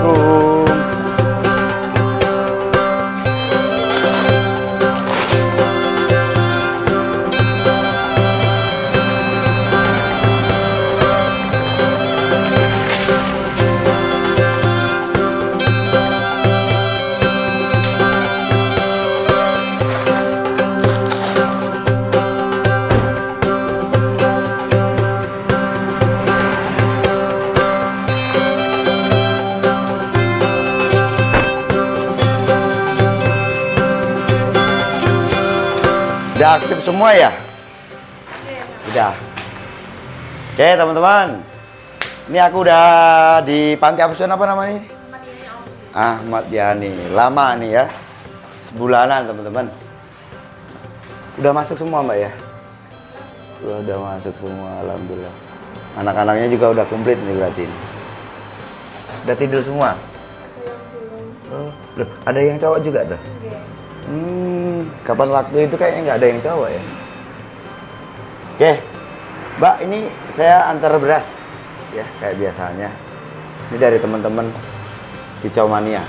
Assalamualaikum. Udah aktif semua ya? Udah. Oke teman-teman, ini aku udah di panti asuhan apa namanya? Ahmad Yani. Lama nih ya, sebulanan teman-teman. Udah masuk semua mbak ya? Udah masuk semua, alhamdulillah. Anak-anaknya juga udah komplit nih berarti. Udah tidur semua? Oh, loh, ada yang cowok juga tuh? Kapan waktu itu kayaknya nggak ada yang cowok ya. Oke, mbak, ini saya antar beras ya kayak biasanya. Ini dari teman-teman Kicau Mania.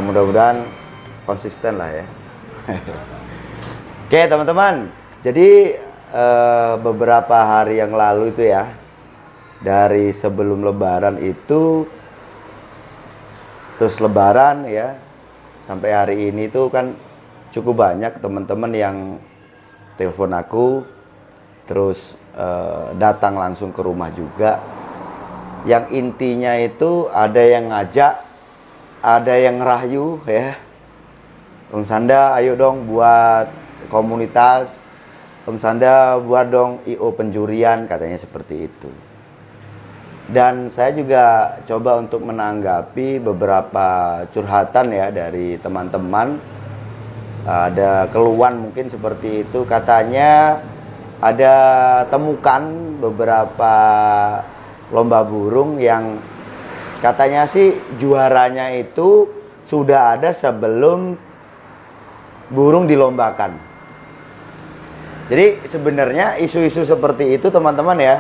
Mudah-mudahan konsisten lah ya. Oke teman-teman, jadi beberapa hari yang lalu itu ya, dari sebelum Lebaran itu, terus Lebaran ya, sampai hari ini tuh kan cukup banyak teman-teman yang telepon aku, terus datang langsung ke rumah juga. Yang intinya itu ada yang ngajak, ada yang ngerayu ya. Om Sanda ayo dong buat komunitas, Om Sanda buat dong IO penjurian, katanya seperti itu. Dan saya juga coba untuk menanggapi beberapa curhatan ya dari teman-teman. Ada keluhan mungkin seperti itu. Katanya ada temukan beberapa lomba burung yang katanya sih juaranya itu sudah ada sebelum burung dilombakan. Jadi sebenarnya isu-isu seperti itu teman-teman ya,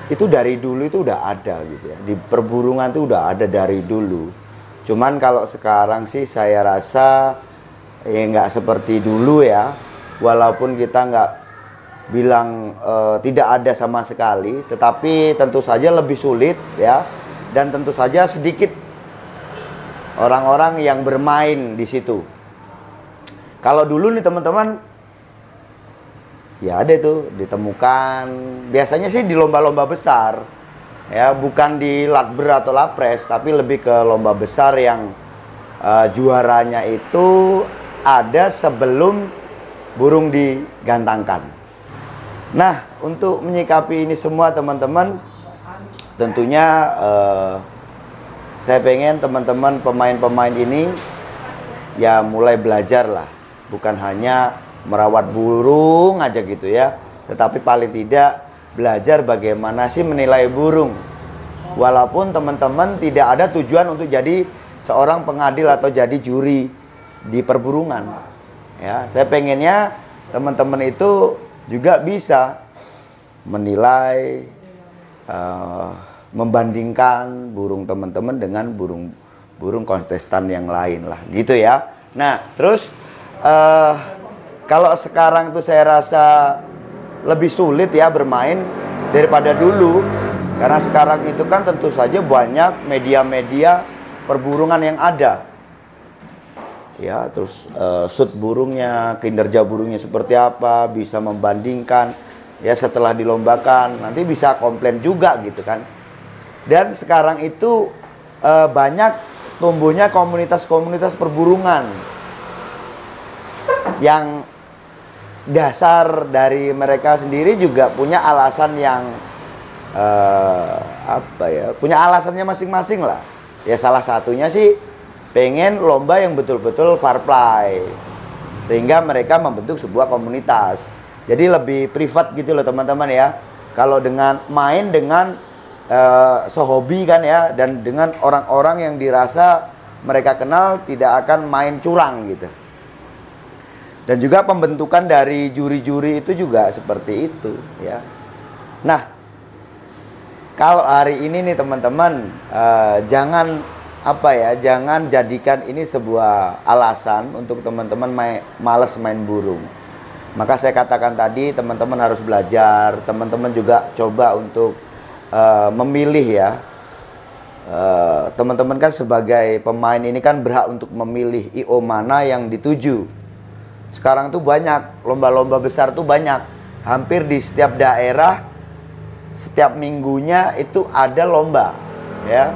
itu dari dulu itu udah ada gitu ya. Di perburungan itu udah ada dari dulu. Cuman kalau sekarang sih saya rasa ya nggak seperti dulu ya. Walaupun kita nggak bilang tidak ada sama sekali, tetapi tentu saja lebih sulit ya. Dan tentu saja sedikit orang-orang yang bermain di situ. Kalau dulu nih teman-teman, ya ada itu ditemukan, biasanya sih di lomba-lomba besar ya, bukan di Latber atau Lapres, tapi lebih ke lomba besar yang juaranya itu ada sebelum burung digantangkan. Nah, untuk menyikapi ini semua teman-teman, tentunya saya pengen teman-teman pemain-pemain ini ya mulai belajar lah, bukan hanya merawat burung aja gitu ya, tetapi paling tidak belajar bagaimana sih menilai burung. Walaupun teman-teman tidak ada tujuan untuk jadi seorang pengadil atau jadi juri di perburungan ya, saya pengennya teman-teman itu juga bisa menilai, membandingkan burung teman-teman dengan burung kontestan yang lain lah gitu ya. Nah terus kalau sekarang tuh saya rasa lebih sulit ya bermain daripada dulu. Karena sekarang itu kan tentu saja banyak media-media perburungan yang ada. Ya, terus shoot burungnya, kinerja burungnya seperti apa, bisa membandingkan. Ya setelah dilombakan, nanti bisa komplain juga gitu kan. Dan sekarang itu banyak tumbuhnya komunitas-komunitas perburungan. Yang dasar dari mereka sendiri juga punya alasan yang punya alasannya masing-masing lah ya. Salah satunya sih pengen lomba yang betul-betul fair play, sehingga mereka membentuk sebuah komunitas jadi lebih privat gitu loh teman-teman ya. Kalau dengan main dengan sehobi kan ya, dan dengan orang-orang yang dirasa mereka kenal, tidak akan main curang gitu. Dan juga pembentukan dari juri-juri itu juga seperti itu ya. Nah, Kalau hari ini nih teman-teman, jangan apa ya, jangan jadikan ini sebuah alasan untuk teman-teman males main burung. Maka saya katakan tadi, teman-teman harus belajar, teman-teman juga coba untuk memilih ya. Teman-teman kan sebagai pemain ini kan berhak untuk memilih IO mana yang dituju. Sekarang tuh banyak, lomba-lomba besar tuh banyak. Hampir di setiap daerah, setiap minggunya itu ada lomba ya.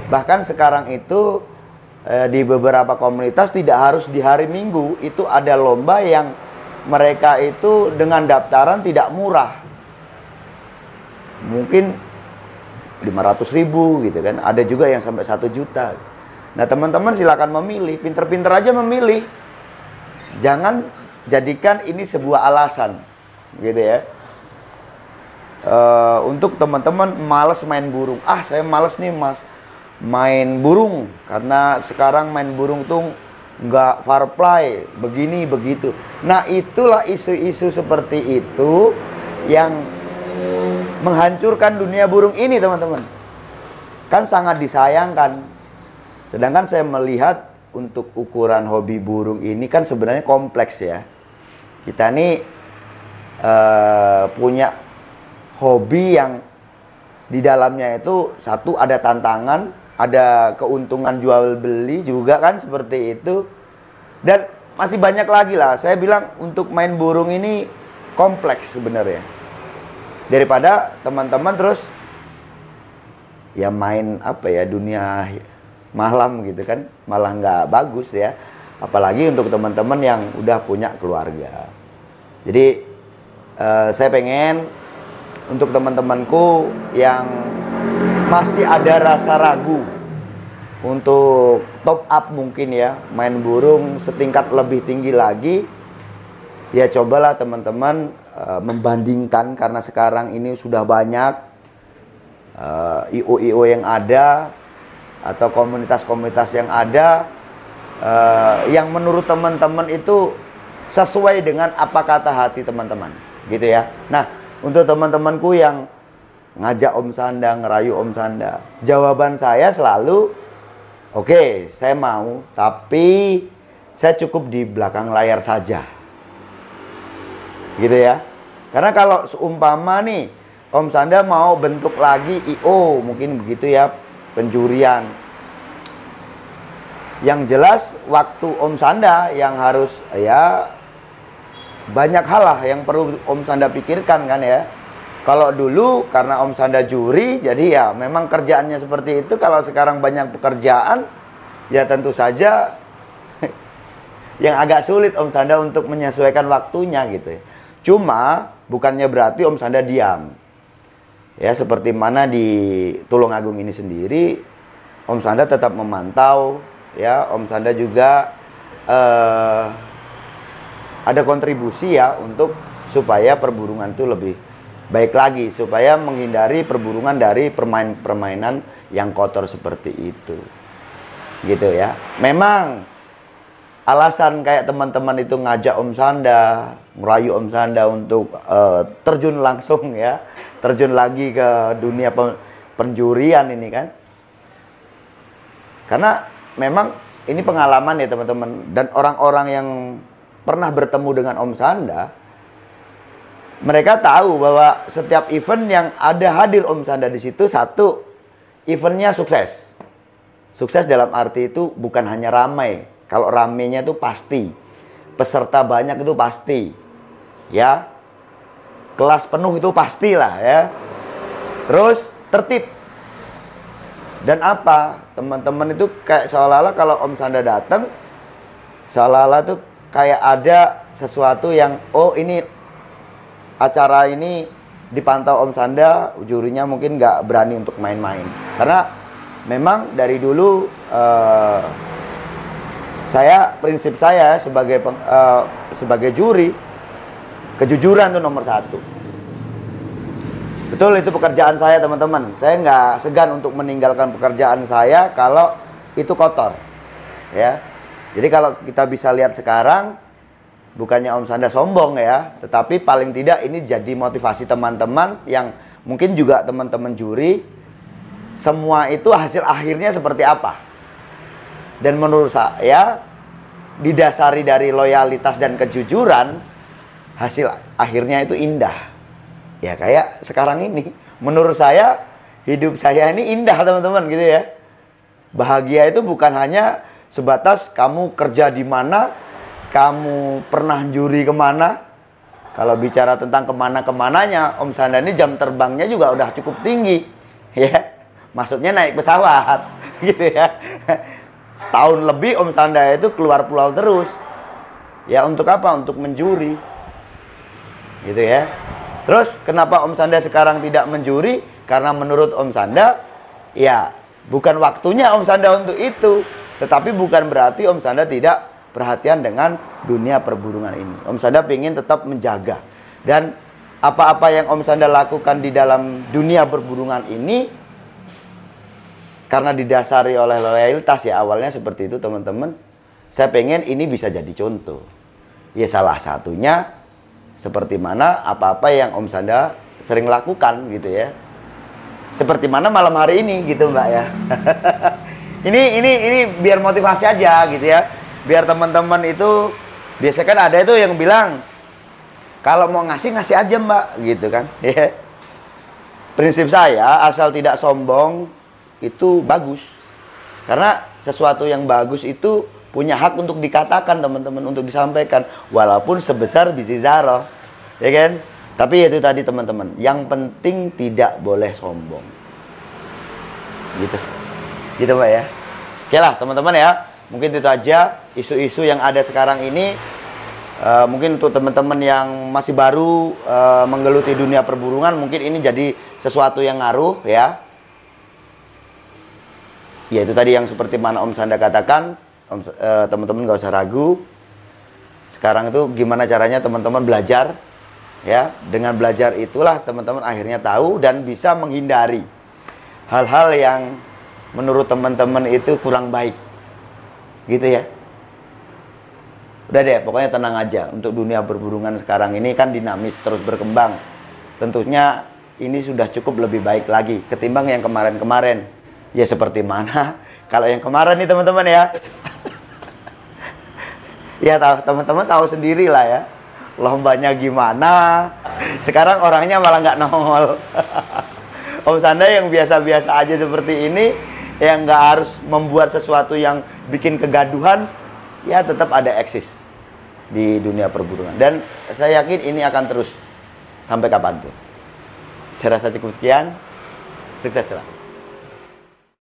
Bahkan sekarang itu di beberapa komunitas tidak harus di hari Minggu, itu ada lomba yang mereka itu dengan daftaran tidak murah, mungkin 500.000 gitu kan, ada juga yang sampai 1 juta. Nah teman-teman silakan memilih, pinter-pinter aja memilih, jangan jadikan ini sebuah alasan gitu ya. Untuk teman-teman males main burung, saya males nih mas main burung karena sekarang main burung tuh nggak fair play, begini begitu. Nah itulah isu-isu seperti itu yang menghancurkan dunia burung ini teman-teman. Kan sangat disayangkan. Sedangkan saya melihat untuk ukuran hobi burung ini kan sebenarnya kompleks ya. Kita nih punya hobi yang di dalamnya itu satu ada tantangan, ada keuntungan jual beli juga kan seperti itu. Dan masih banyak lagi lah. Saya bilang untuk main burung ini kompleks sebenarnya. Daripada teman-teman terus ya main apa ya dunia malam gitu kan, malah nggak bagus ya. Apalagi untuk teman-teman yang udah punya keluarga. Jadi saya pengen untuk teman-temanku yang masih ada rasa ragu untuk top up mungkin ya, main burung setingkat lebih tinggi lagi, ya cobalah teman-teman membandingkan, karena sekarang ini sudah banyak IO-IO yang ada atau komunitas-komunitas yang ada yang menurut teman-teman itu sesuai dengan apa kata hati teman-teman gitu ya. Nah untuk teman-temanku yang ngajak Om Sanda, ngerayu Om Sanda, jawaban saya selalu oke, saya mau, tapi saya cukup di belakang layar saja gitu ya. Karena kalau seumpama nih Om Sanda mau bentuk lagi IO, mungkin begitu ya, penjurian, yang jelas waktu Om Sanda yang harus ya banyak hal lah yang perlu Om Sanda pikirkan kan ya. Kalau dulu karena Om Sanda juri, jadi ya memang kerjaannya seperti itu. Kalau sekarang banyak pekerjaan, ya tentu saja yang agak sulit Om Sanda untuk menyesuaikan waktunya gitu ya. Cuma bukannya berarti Om Sanda diam. Ya seperti mana di Tulungagung ini sendiri, Om Sanda tetap memantau ya. Om Sanda juga ada kontribusi ya untuk supaya perburungan itu lebih baik lagi, supaya menghindari perburungan dari permainan yang kotor seperti itu gitu ya. Memang alasan kayak teman-teman itu ngajak Om Sanda, ngerayu Om Sanda untuk terjun langsung ya, terjun lagi ke dunia penjurian ini kan, karena memang ini pengalaman ya teman-teman. Dan orang-orang yang pernah bertemu dengan Om Sanda, mereka tahu bahwa setiap event yang ada hadir Om Sanda di situ, satu, eventnya sukses. Sukses dalam arti itu bukan hanya ramai. Kalau ramainya itu pasti, peserta banyak itu pasti, ya, kelas penuh itu pastilah ya. Terus tertib. Dan apa, teman-teman itu kayak seolah-olah kalau Om Sanda datang, seolah-olah tuh kayak ada sesuatu yang, oh ini acara ini dipantau Om Sanda, jurinya mungkin nggak berani untuk main-main. Karena memang dari dulu prinsip saya sebagai juri, kejujuran itu nomor 1. Betul, itu pekerjaan saya teman-teman. Saya nggak segan untuk meninggalkan pekerjaan saya kalau itu kotor ya. Jadi kalau kita bisa lihat sekarang, bukannya Om Sanda sombong ya, tetapi paling tidak ini jadi motivasi teman-teman yang mungkin juga teman-teman juri, semua itu hasil akhirnya seperti apa. Dan menurut saya, didasari dari loyalitas dan kejujuran, hasil akhirnya itu indah. Ya kayak sekarang ini, menurut saya, hidup saya ini indah teman-teman gitu ya. Bahagia itu bukan hanya sebatas kamu kerja di mana, kamu pernah juri kemana. Kalau bicara tentang kemana-kemananya, Om Sanda ini jam terbangnya juga udah cukup tinggi, ya. Maksudnya naik pesawat, gitu ya. Setahun lebih Om Sanda itu keluar pulau terus. Ya untuk apa? Untuk menjuri, gitu ya. Terus kenapa Om Sanda sekarang tidak menjuri? Karena menurut Om Sanda, ya bukan waktunya Om Sanda untuk itu. Tetapi bukan berarti Om Sanda tidak perhatian dengan dunia perburungan ini. Om Sanda ingin tetap menjaga. Dan apa-apa yang Om Sanda lakukan di dalam dunia perburungan ini, karena didasari oleh loyalitas ya, awalnya seperti itu teman-teman. Saya pengen ini bisa jadi contoh. Ya salah satunya seperti mana apa-apa yang Om Sanda sering lakukan gitu ya. Seperti mana malam hari ini gitu Mbak ya. ini biar motivasi aja gitu ya. Biar teman-teman itu, biasanya kan ada itu yang bilang, kalau mau ngasih aja Mbak, gitu kan. Prinsip saya, asal tidak sombong, itu bagus. Karena sesuatu yang bagus itu punya hak untuk dikatakan teman-teman, untuk disampaikan. Walaupun sebesar biji zarah, ya kan. Tapi itu tadi teman-teman, yang penting tidak boleh sombong. Gitu Mbak ya. Oke lah teman-teman ya. Mungkin itu aja isu-isu yang ada sekarang ini. Mungkin untuk teman-teman yang masih baru menggeluti dunia perburungan, mungkin ini jadi sesuatu yang ngaruh ya. Ya itu tadi yang seperti mana Om Sanda katakan, teman-teman gak usah ragu. Sekarang itu gimana caranya teman-teman belajar ya. Dengan belajar itulah teman-teman akhirnya tahu dan bisa menghindari hal-hal yang menurut teman-teman itu kurang baik. Gitu ya. Udah deh, pokoknya tenang aja. Untuk dunia perburungan sekarang ini kan dinamis, terus berkembang. Tentunya ini sudah cukup lebih baik lagi ketimbang yang kemarin-kemarin. Ya seperti mana? Kalau yang kemarin nih teman-teman ya. Ya teman-teman tahu sendiri lah ya. Lombanya gimana. Sekarang orangnya malah nggak nongol. Om Sanda yang biasa-biasa aja seperti ini, yang nggak harus membuat sesuatu yang bikin kegaduhan, ya tetap ada eksis di dunia perburungan. Dan saya yakin ini akan terus sampai kapanpun. Saya rasa cukup sekian. Sukses selalu.